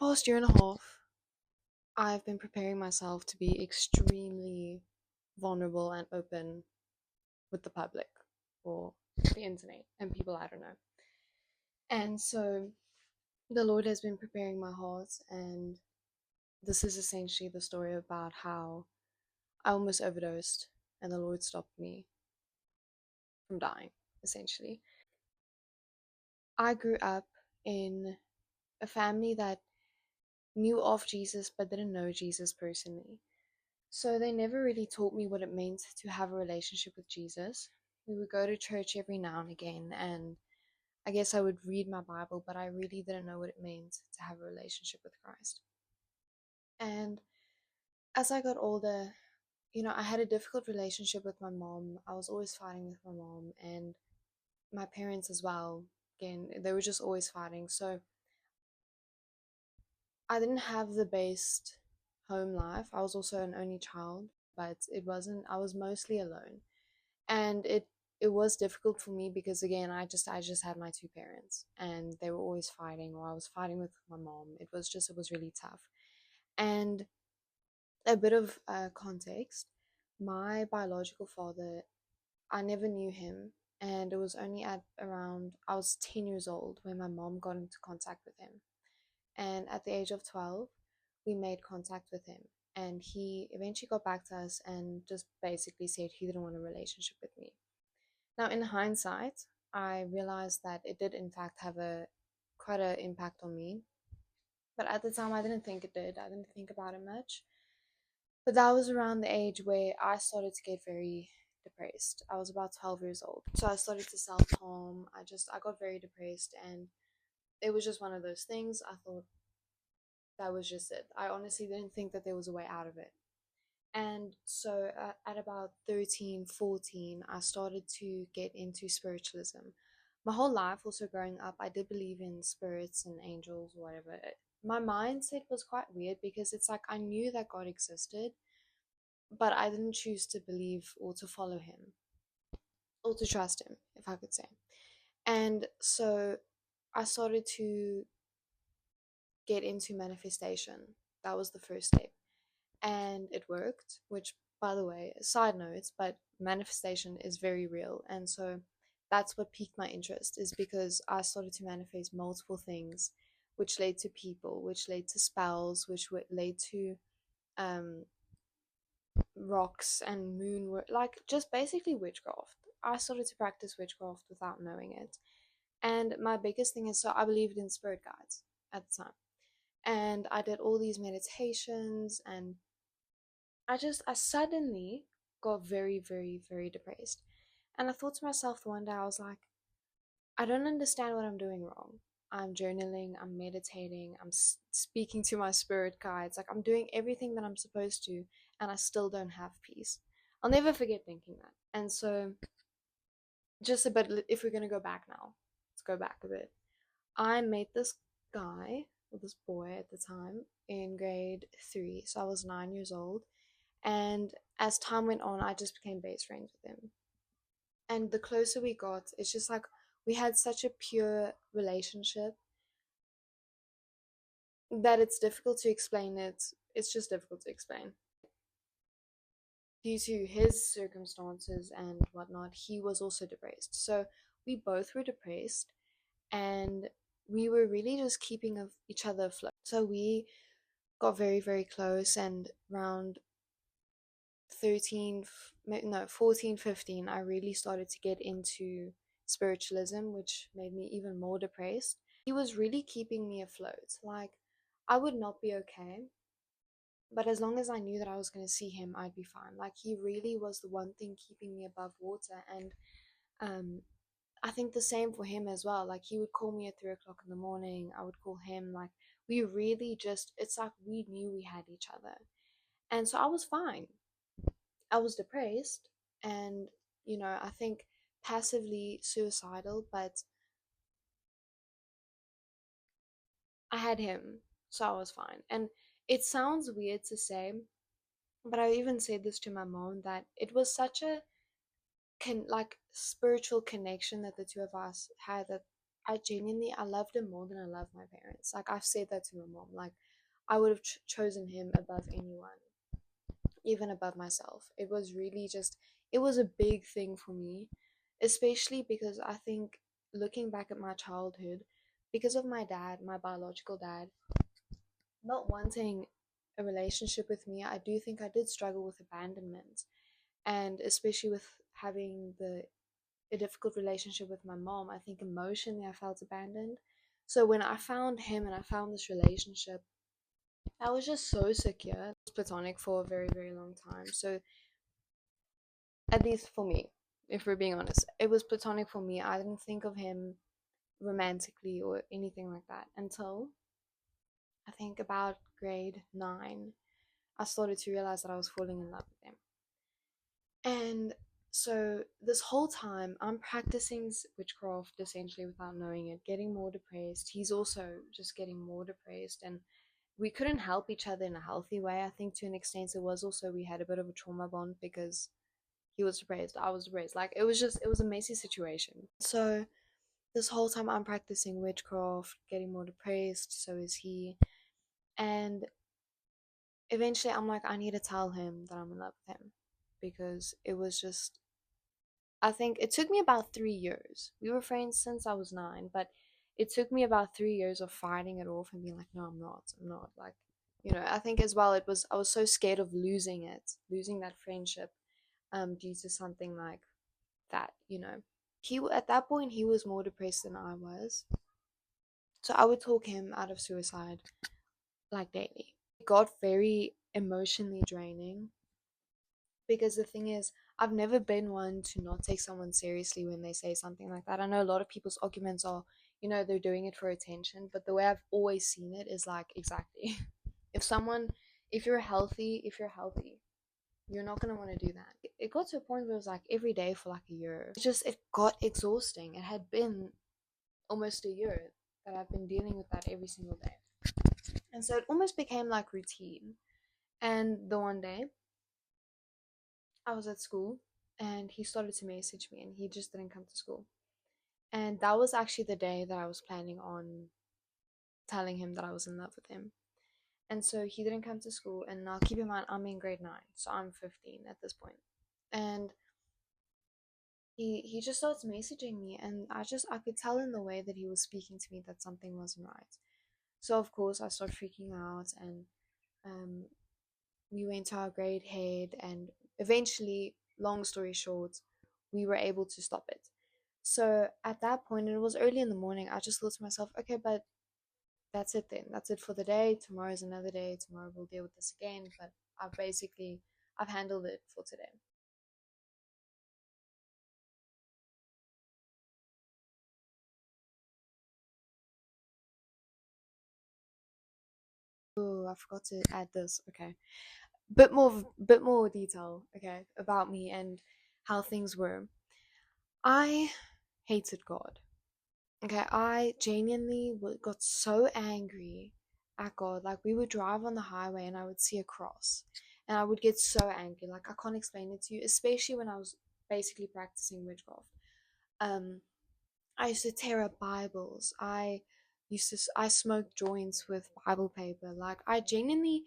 past year and a half, I've been preparing myself to be extremely vulnerable and open with the public or the internet and people I don't know. And so the Lord has been preparing my heart, and this is essentially the story about how I almost overdosed and the Lord stopped me from dying, essentially. I grew up in a family that knew of Jesus but didn't know Jesus personally. So they never really taught me what it meant to have a relationship with Jesus. We would go to church every now and again, and I guess I would read my Bible, but I really didn't know what it meant to have a relationship with Christ. And as I got older, I had a difficult relationship with my mom. I was always fighting with my mom and my parents as well. Again, they were just always fighting. So I didn't have the best home life. I was also an only child, but I was mostly alone. And it was difficult for me because again, I just had my two parents and they were always fighting, or I was fighting with my mom. It was really tough. And a bit of context, my biological father, I never knew him, and it was only at around I was 10 years old when my mom got into contact with him. And at the age of 12, we made contact with him. And he eventually got back to us and just basically said he didn't want a relationship with me. Now, in hindsight, I realized that it did in fact have a quite an impact on me. But at the time, I didn't think it did. I didn't think about it much. But that was around the age where I started to get very depressed. I was about 12 years old. So I started to self-harm. I got very depressed, and it was just one of those things. I thought that was just it. I honestly didn't think that there was a way out of it. And so at about 13, 14, I started to get into spiritualism. My whole life, also growing up, I did believe in spirits and angels or whatever. My mindset was quite weird because it's like I knew that God existed, but I didn't choose to believe or to follow him or to trust him, if I could say. And so I started to get into manifestation. That was the first step. And it worked, which, by the way, side notes, but manifestation is very real. And so that's what piqued my interest, is because I started to manifest multiple things, which led to people, which led to spells, which led to um, rocks and moon work, like just basically witchcraft. I started to practice witchcraft without knowing it. And my biggest thing is, so I believed in spirit guides at the time. And I did all these meditations, and I suddenly got very, very, very depressed. And I thought to myself one day, I was like, I don't understand what I'm doing wrong. I'm journaling, I'm meditating, I'm speaking to my spirit guides. Like, I'm doing everything that I'm supposed to, and I still don't have peace. I'll never forget thinking that. And so, just a bit, if we're going to go back now, let's go back a bit. I met this guy, or this boy at the time, in grade 3. So I was 9 years old. And as time went on, I just became best friends with him. And the closer we got, it's just like we had such a pure relationship that it's difficult to explain it. It's just difficult to explain. Due to his circumstances and whatnot, he was also depressed. So we both were depressed, and we were really just keeping of each other afloat. So we got very, very close, and around 13, no, 14, 15, I really started to get into spiritualism, which made me even more depressed. He was really keeping me afloat. Like, I would not be okay, but as long as I knew that I was going to see him, I'd be fine. Like, he really was the one thing keeping me above water. And I think the same for him as well. Like, he would call me at 3 o'clock in the morning, I would call him. Like, we really just, it's like we knew we had each other. And so I was fine. I was depressed, and I think passively suicidal, but I had him, so I was fine. And it sounds weird to say, but I even said this to my mom, that it was such a spiritual connection that the two of us had, that I genuinely, I loved him more than I loved my parents. Like, I've said that to my mom. Like, I would have chosen him above anyone, even above myself. It was really just, it was a big thing for me, especially because I think looking back at my childhood, because of my dad, my biological dad, not wanting a relationship with me, I do think I did struggle with abandonment. And especially with having a difficult relationship with my mom, I think emotionally I felt abandoned. So when I found him and I found this relationship, I was just so secure. It was platonic for a very, very long time. So at least for me, if we're being honest, it was platonic for me. I didn't think of him romantically or anything like that until I think about grade 9. I started to realize that I was falling in love with him. And so this whole time I'm practicing witchcraft essentially without knowing it, getting more depressed. He's also just getting more depressed, and we couldn't help each other in a healthy way. I think to an extent it was also we had a bit of a trauma bond because he was depressed, I was depressed. Like it was a messy situation. So this whole time I'm practicing witchcraft, getting more depressed, so is he. And eventually I'm like, I need to tell him that I'm in love with him because it was just, I think it took me about 3 years. We were friends since I was 9, but it took me about 3 years of fighting it off and being like, no, I'm not. I'm not. Like, I think as well, it was, I was so scared of losing it, losing that friendship, due to something like that. At that point, he was more depressed than I was. So I would talk him out of suicide like daily. It got very emotionally draining because the thing is, I've never been one to not take someone seriously when they say something like that. I know a lot of people's arguments are, they're doing it for attention, but the way I've always seen it is like, exactly. if someone if you're healthy, you're not going to want to do that. It got to a point where it was like every day for like a year. It got exhausting. It had been almost a year that I've been dealing with that every single day. And so it almost became like routine. And the one day I was at school and he started to message me and he just didn't come to school. And that was actually the day that I was planning on telling him that I was in love with him. And so he didn't come to school. And now keep in mind, I'm in grade 9, so I'm 15 at this point. And he just starts messaging me, and I could tell in the way that he was speaking to me that something wasn't right. So of course I start freaking out, and um, we went to our grade head, and eventually, long story short, we were able to stop it. So at that point, and it was early in the morning, I just thought to myself, okay, but that's it then. That's it for the day. Tomorrow's another day. Tomorrow we'll deal with this again. But I've handled it for today. Oh, I forgot to add this. Okay, bit more detail. Okay, about me and how things were. I hated God. Okay, I genuinely got so angry at God. Like, we would drive on the highway and I would see a cross, and I would get so angry. Like, I can't explain it to you, especially when I was basically practicing witchcraft. Um, I used to tear up Bibles. I smoked joints with Bible paper. Like, I genuinely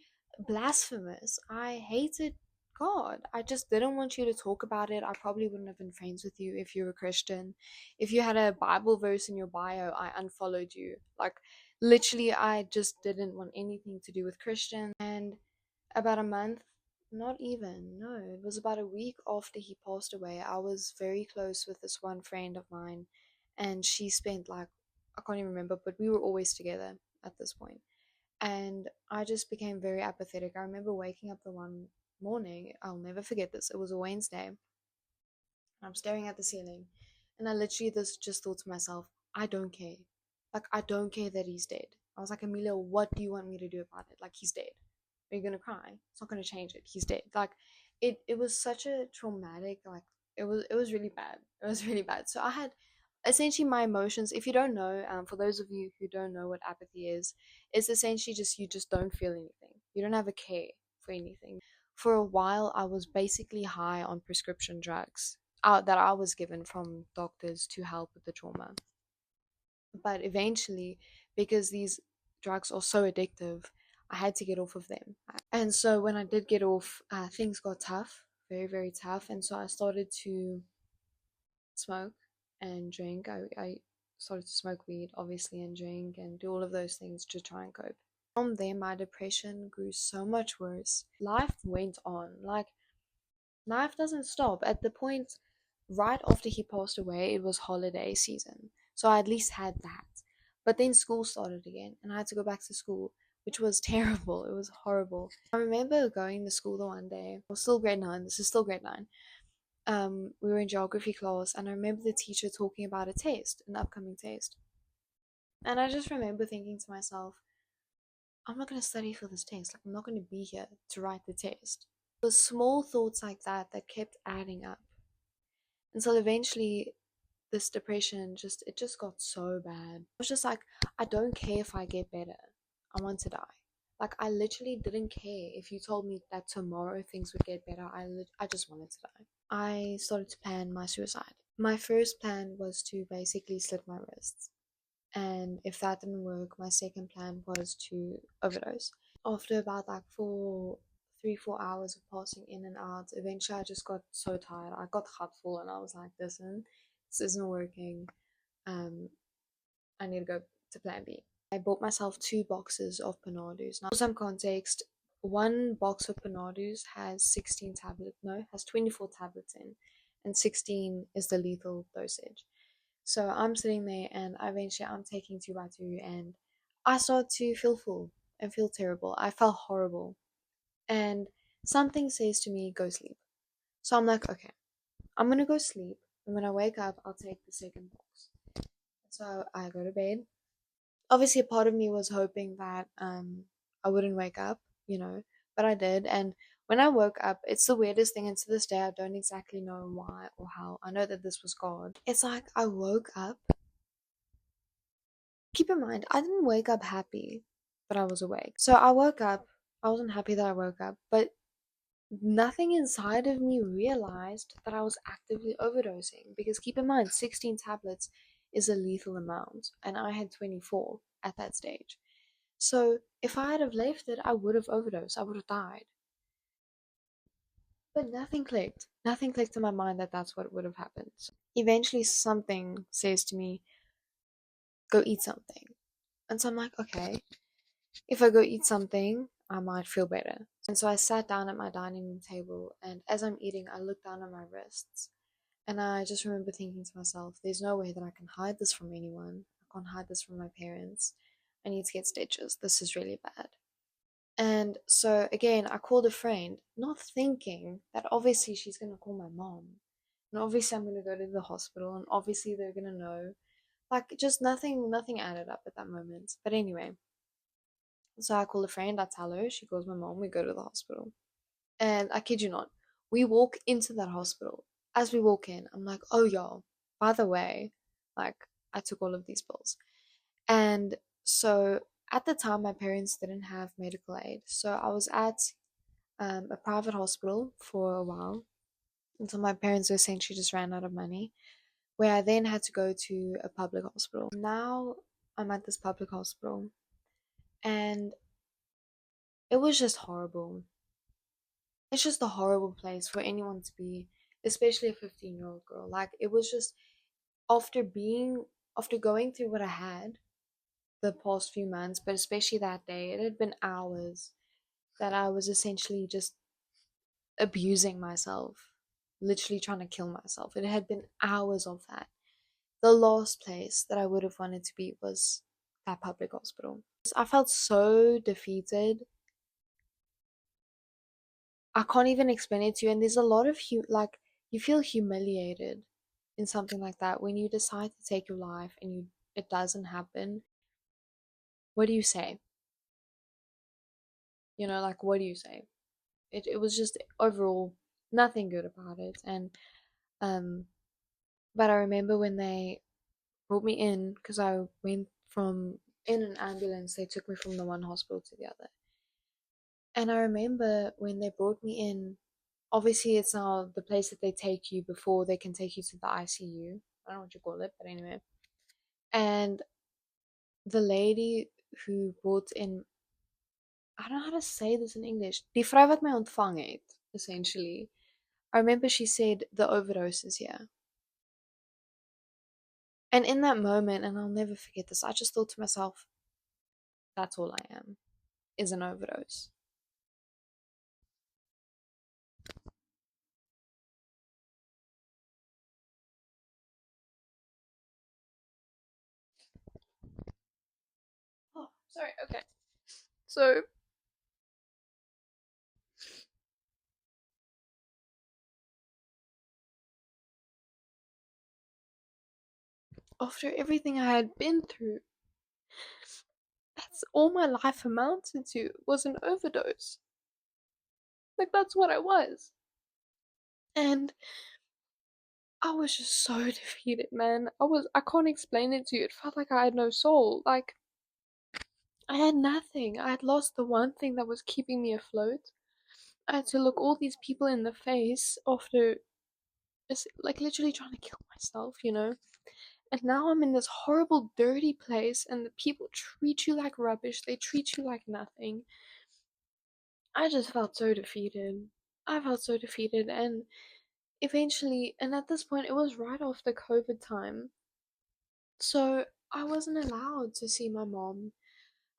blasphemous. I hated God. I just didn't want you to talk about it. I probably wouldn't have been friends with you if you were a Christian. If you had a Bible verse in your bio, I unfollowed you. Like, literally, I just didn't want anything to do with Christian. And about a month, not even, no, it was about a week after he passed away. I was very close with this one friend of mine, and she spent like, I can't even remember, but we were always together at this point. And I just became very apathetic. I remember waking up the one morning, I'll never forget this. It was a Wednesday. I'm staring at the ceiling, and I literally just thought to myself, I don't care. Like, I don't care that he's dead. I was like, Amelia, what do you want me to do about it? Like, he's dead. Are you gonna cry? It's not gonna change it. He's dead. Like, it was such a traumatic, like, it was really bad. It was really bad. So I had essentially my emotions. If you don't know, for those of you who don't know what apathy is, it's essentially just you just don't feel anything. You don't have a care for anything. For a while, I was basically high on prescription drugs that I was given from doctors to help with the trauma. But eventually, because these drugs are so addictive, I had to get off of them. And so when I did get off, things got tough, very, very tough. And so I started to smoke and drink. I started to smoke weed, obviously, and drink and do all of those things to try and cope. From there, my depression grew so much worse. Life went on. Like, life doesn't stop. At the point right after he passed away, it was holiday season. So I at least had that. But then school started again, and I had to go back to school, which was terrible. It was horrible. I remember going to school the one day. I was still grade 9. This is still grade 9. We were in geography class, and I remember the teacher talking about a test, an upcoming test. And I just remember thinking to myself, I'm not going to study for this test. Like, I'm not going to be here to write the test. It was small thoughts like that that kept adding up. Until eventually this depression just got so bad. I was just like, I don't care if I get better. I want to die. Like, I literally didn't care if you told me that tomorrow things would get better. I just wanted to die. I started to plan my suicide. My first plan was to basically slit my wrists. And if that didn't work, my second plan was to overdose. After about like 3-4 hours of passing in and out, eventually I just got so tired. I got full and I was like, listen, this isn't working. I need to go to plan B. I bought myself 2 boxes of Panadus. Now, for some context, one box of Panadus has 16 tablets, no, has 24 tablets in, and 16 is the lethal dosage. So I'm sitting there and eventually I'm taking 2 by 2 and I start to feel full and feel terrible. I felt horrible. And something says to me, go sleep. So I'm like, okay, I'm gonna go sleep. And when I wake up, I'll take the second box. So I go to bed. Obviously, a part of me was hoping that I wouldn't wake up, but I did. And when I woke up, it's the weirdest thing. And to this day, I don't exactly know why or how. I know that this was God. It's like I woke up. Keep in mind, I didn't wake up happy that I was awake. So I woke up. I wasn't happy that I woke up, but nothing inside of me realized that I was actively overdosing. Because keep in mind, 16 tablets is a lethal amount, and I had 24 at that stage. So if I had have left it, I would have overdosed. I would have died. But nothing clicked. Nothing clicked in my mind that that's what would have happened. Eventually, something says to me, go eat something. And so I'm like, okay, if I go eat something, I might feel better. And so I sat down at my dining room table, and as I'm eating, I look down at my wrists. And I just remember thinking to myself, there's no way that I can hide this from anyone. I can't hide this from my parents. I need to get stitches. This is really bad. And so again, I called a friend, not thinking that obviously she's going to call my mom. And obviously I'm going to go to the hospital, and obviously they're going to know. Like, just nothing added up at that moment. But anyway, so I call a friend, I tell her, she calls my mom, we go to the hospital. And I kid you not, we walk into that hospital. As we walk in, I'm like, oh, y'all, by the way, like, I took all of these pills. And so at the time, my parents didn't have medical aid. So I was at a private hospital for a while until my parents essentially just ran out of money, where I then had to go to a public hospital. Now I'm at this public hospital, and it was just horrible. It's just a horrible place for anyone to be, especially a 15-year-old girl. Like, it was just after going through what I had the past few months, but especially that day, it had been hours that I was essentially just abusing myself, literally trying to kill myself. It had been hours of that. The last place that I would have wanted to be was that public hospital. I felt so defeated. I can't even explain it to you. And there's a lot of like, you feel humiliated in something like that when you decide to take your life and it doesn't happen. What do you say? Like, what do you say? It was just overall nothing good about it. And but I remember when they brought me in, because I went from in an ambulance, they took me from the one hospital to the other. And I remember when they brought me in, obviously it's now the place that they take you before they can take you to the ICU. I don't know what you call it, but anyway. And the lady who brought in, I don't know how to say this in English, die vrou wat my ontvang het, essentially. I remember she said the overdose is here. And in that moment, and I'll never forget this, I just thought to myself, that's all I am, is an overdose. Oh, sorry, okay. So, after everything I had been through, that's all my life amounted to, was an overdose. Like, that's what I was. And I was just so defeated, man. I can't explain it to you. It felt like I had no soul. Like, I had nothing. I had lost the one thing that was keeping me afloat. I had to look all these people in the face after, like, literally trying to kill myself. And now I'm in this horrible, dirty place, and the people treat you like rubbish. They treat you like nothing. I just felt so defeated. I felt so defeated, and eventually, and at this point, it was right after COVID time. So I wasn't allowed to see my mom.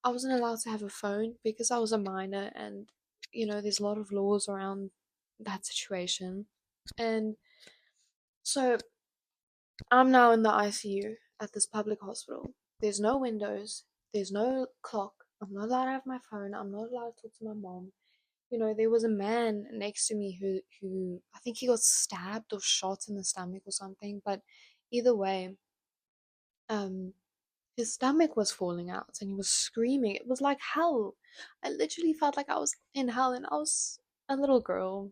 I wasn't allowed to have a phone because I was a minor, and there's a lot of laws around that situation. And so I'm now in the ICU at this public hospital. There's no windows, there's no clock. I'm not allowed to have my phone. I'm not allowed to talk to my mom. There was a man next to me who I think he got stabbed or shot in the stomach or something, but either way, um his stomach was falling out and he was screaming. It was like hell. I literally felt like I was in hell, and I was a little girl.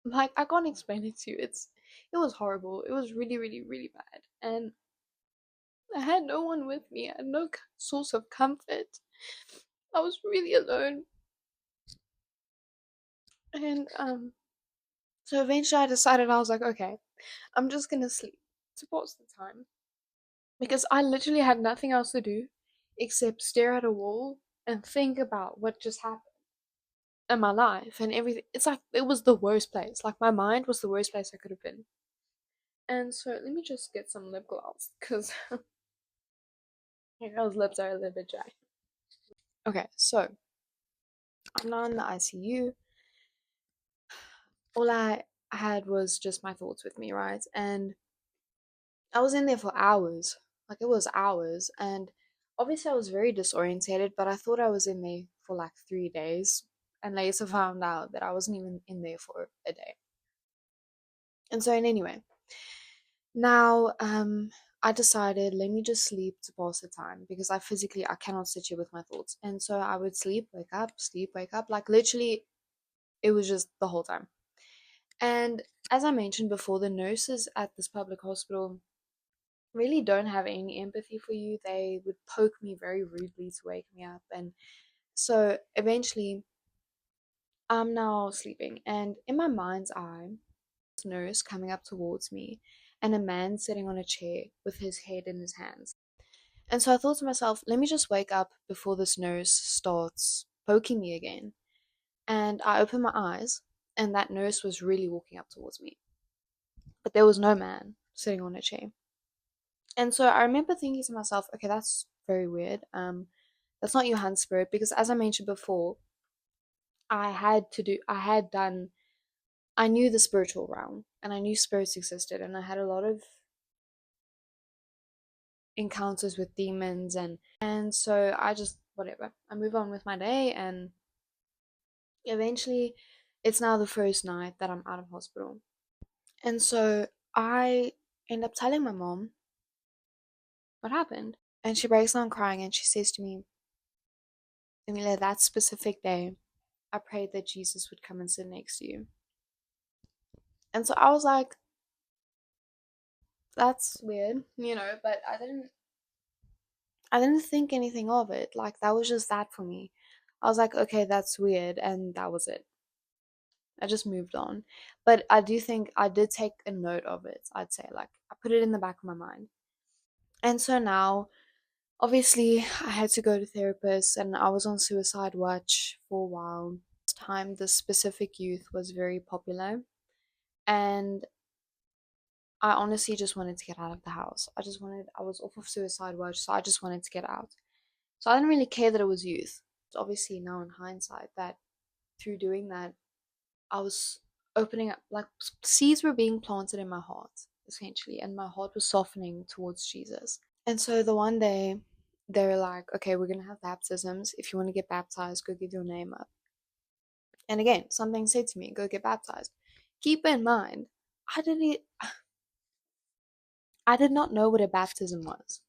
Like, I can't explain it to you. It was horrible. It was really, really, really bad. And I had no one with me. I had no source of comfort. I was really alone. And so eventually I decided, I was like, okay, I'm just gonna sleep to pass the time. Because I literally had nothing else to do except stare at a wall and think about what just happened in my life and everything. It's like it was the worst place. Like, my mind was the worst place I could have been. And so let me just get some lip gloss because my girl's lips are a little bit dry. Okay, so I'm now in the ICU. All I had was just my thoughts with me, right? And I was in there for hours. Like, it was hours. And obviously, I was very disorientated, but I thought I was in there for like 3 days. And later found out that I wasn't even in there for a day. And so, anyway, now I decided, let me just sleep to pass the time because I cannot sit here with my thoughts. And so I would sleep, wake up. Like, literally, it was just the whole time. And as I mentioned before, the nurses at this public hospital really don't have any empathy for you. They would poke me very rudely to wake me up. And so eventually, I'm now sleeping, and in my mind's eye, this nurse coming up towards me, and a man sitting on a chair with his head in his hands. And so I thought to myself, let me just wake up before this nurse starts poking me again. And I opened my eyes, and that nurse was really walking up towards me. But there was no man sitting on a chair. And so I remember thinking to myself, okay, that's very weird. That's not your hand spirit, because as I mentioned before, I knew the spiritual realm and I knew spirits existed, and I had a lot of encounters with demons, and so I just, whatever, I move on with my day. And eventually it's now the first night that I'm out of hospital. And so I end up telling my mom what happened, and she breaks down crying and she says to me, Amelia, that specific day I prayed that Jesus would come and sit next to you. And so I was like, that's weird, but I didn't think anything of it. Like, that was just that for me. I was like, okay, that's weird, and that was it. I just moved on. But I do think I did take a note of it, I'd say. Like, I put it in the back of my mind. And so now Obviously, I had to go to therapists and I was on suicide watch for a while. This time, this specific youth was very popular, and I honestly just wanted to get out of the house. I was off of suicide watch, so I just wanted to get out. So I didn't really care that it was youth. It's obviously now in hindsight that through doing that, I was opening up, like seeds were being planted in my heart, essentially, and my heart was softening towards Jesus. And so the one day, they're like, okay, we're going to have baptisms. If you want to get baptized, go give your name up. And again, something said to me, go get baptized. Keep in mind, I didn't, I did not know what a baptism was.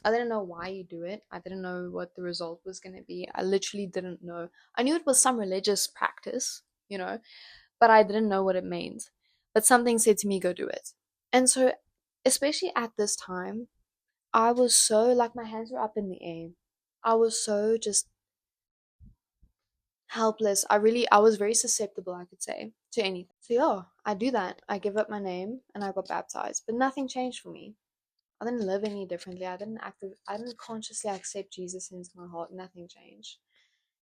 I didn't know why you do it. I didn't know what the result was going to be. I literally didn't know. I knew it was some religious practice, but I didn't know what it meant. But something said to me, go do it. And so, especially at this time, I was so like my hands were up in the air. I was so just helpless. I was very susceptible, I could say, to anything. So yeah, I do that. I give up my name and I got baptized, but nothing changed for me. I didn't live any differently. I didn't consciously accept Jesus into my heart. Nothing changed.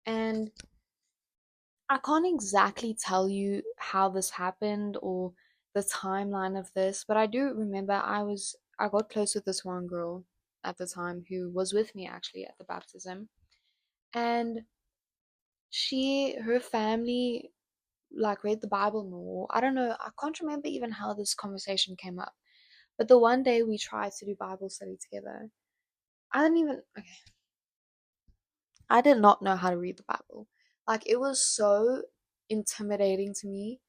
And I can't exactly tell you how this happened or the timeline of this, but I do remember I got close with this one girl at the time who was with me actually at the baptism. And her family like read the Bible more. I don't know, I can't remember even how this conversation came up. But the one day we tried to do Bible study together, I didn't even okay. I did not know how to read the Bible. Like it was so intimidating to me.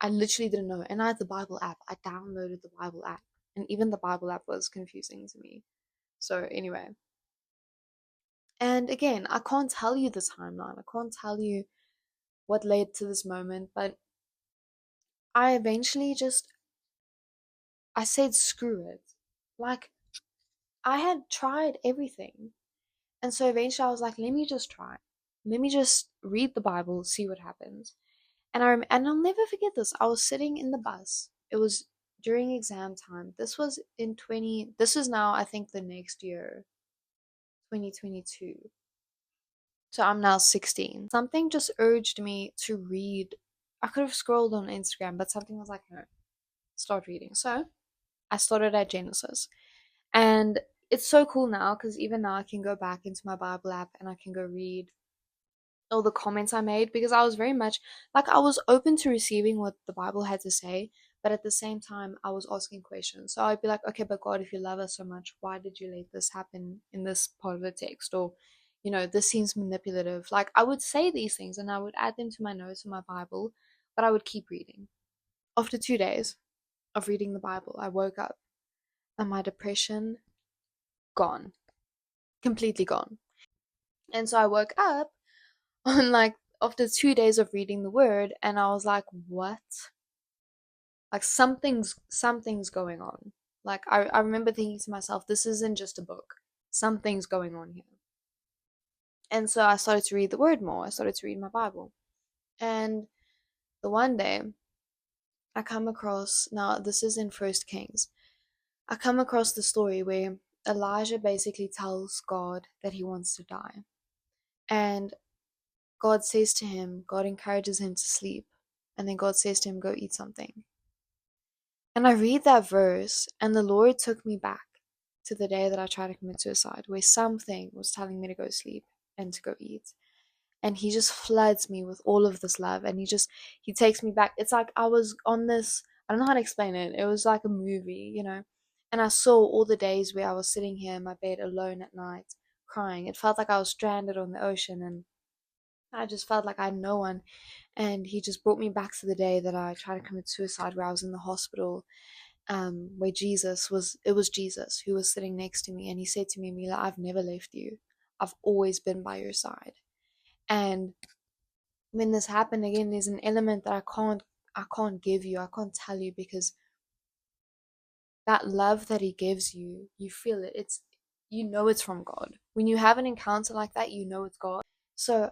I literally didn't know. And I had the Bible app. I downloaded the Bible app. And even the Bible app was confusing to me. So anyway. And again, I can't tell you the timeline. I can't tell you what led to this moment, but I eventually just I said screw it. Like I had tried everything. And so eventually I was like, let me just try. Let me just read the Bible, see what happens. And I'll never forget this. I was sitting in the bus. It was during exam time. This is now I think the next year, 2022. So I'm now 16. Something just urged me to read. I could have scrolled on Instagram, but something was like, no, start reading. So I started at Genesis. And it's so cool now because even now I can go back into my Bible app and I can go read all the comments I made because I was very much like I was open to receiving what the Bible had to say, but at the same time I was asking questions. So I'd be like, okay, but God, if you love us so much, why did you let this happen in this part of the text? Or, this seems manipulative. Like I would say these things and I would add them to my notes in my Bible, but I would keep reading. After 2 days of reading the Bible, I woke up and my depression gone, completely gone. And so I woke up on like after 2 days of reading the word and I was like, what? Like something's going on. Like I remember thinking to myself, this isn't just a book. Something's going on here. And so I started to read the word more. I started to read my Bible. And the one day I come across, now this is in First Kings. I come across the story where Elijah basically tells God that he wants to die. And God says to him, God encourages him to sleep. And then God says to him, go eat something. And I read that verse, and the Lord took me back to the day that I tried to commit suicide, where something was telling me to go sleep and to go eat. And He just floods me with all of this love, and He takes me back. It's like I was on this, I don't know how to explain it. It was like a movie. And I saw all the days where I was sitting here in my bed alone at night, crying. It felt like I was stranded on the ocean, and I just felt like I had no one. And He just brought me back to the day that I tried to commit suicide, where I was in the hospital, where it was Jesus who was sitting next to me, and He said to me, Mila, I've never left you. I've always been by your side. And when this happened again, there's an element that I can't give you, I can't tell you, because that love that He gives you, you feel it. It's from God. When you have an encounter like that, it's God. So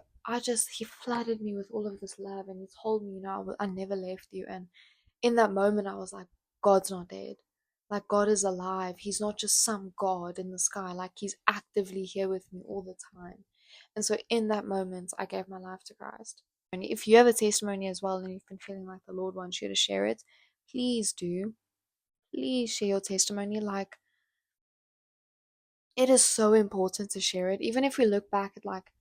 He flooded me with all of this love, and He told me, I never left you. And in that moment, I was like, God's not dead. Like, God is alive. He's not just some God in the sky. Like, He's actively here with me all the time. And so in that moment, I gave my life to Christ. And if you have a testimony as well and you've been feeling like the Lord wants you to share it, please do. Please share your testimony. Like, it is so important to share it. Even if we look back at, like,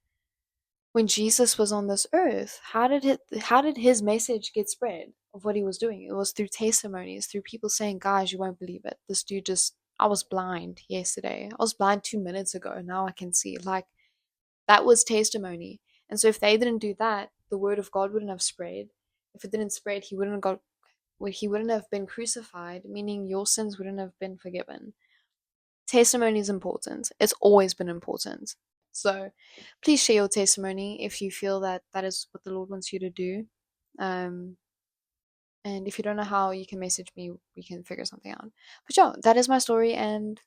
when Jesus was on this earth, how did his message get spread of what he was doing? It was through testimonies, through people saying, "Guys, you won't believe it. This dude just I was blind yesterday. I was blind 2 minutes ago. Now I can see." Like, that was testimony. And so if they didn't do that, the word of God wouldn't have spread. If it didn't spread, he wouldn't have been crucified, meaning your sins wouldn't have been forgiven. Testimony is important. It's always been important. So please share your testimony if you feel that that is what the Lord wants you to do. Um, and if you don't know how, you can message me. We can figure something out. But yeah, that is my story. And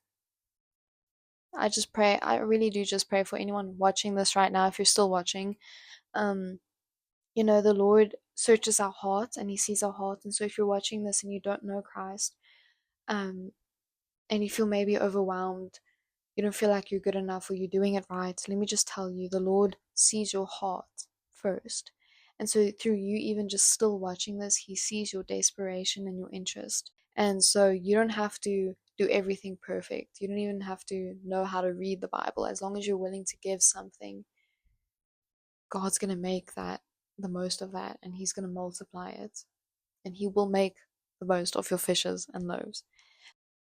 I really do just pray for anyone watching this right now. If you're still watching, um, the Lord searches our hearts and He sees our hearts. And so if you're watching this and you don't know Christ, um, and you feel maybe overwhelmed, you don't feel like you're good enough or you're doing it right, let me just tell you, the Lord sees your heart first. And so through you even just still watching this, He sees your desperation and your interest. And so you don't have to do everything perfect. You don't even have to know how to read the Bible. As long as you're willing to give something, God's going to make that the most of that, and He's going to multiply it. And He will make the most of your fishes and loaves.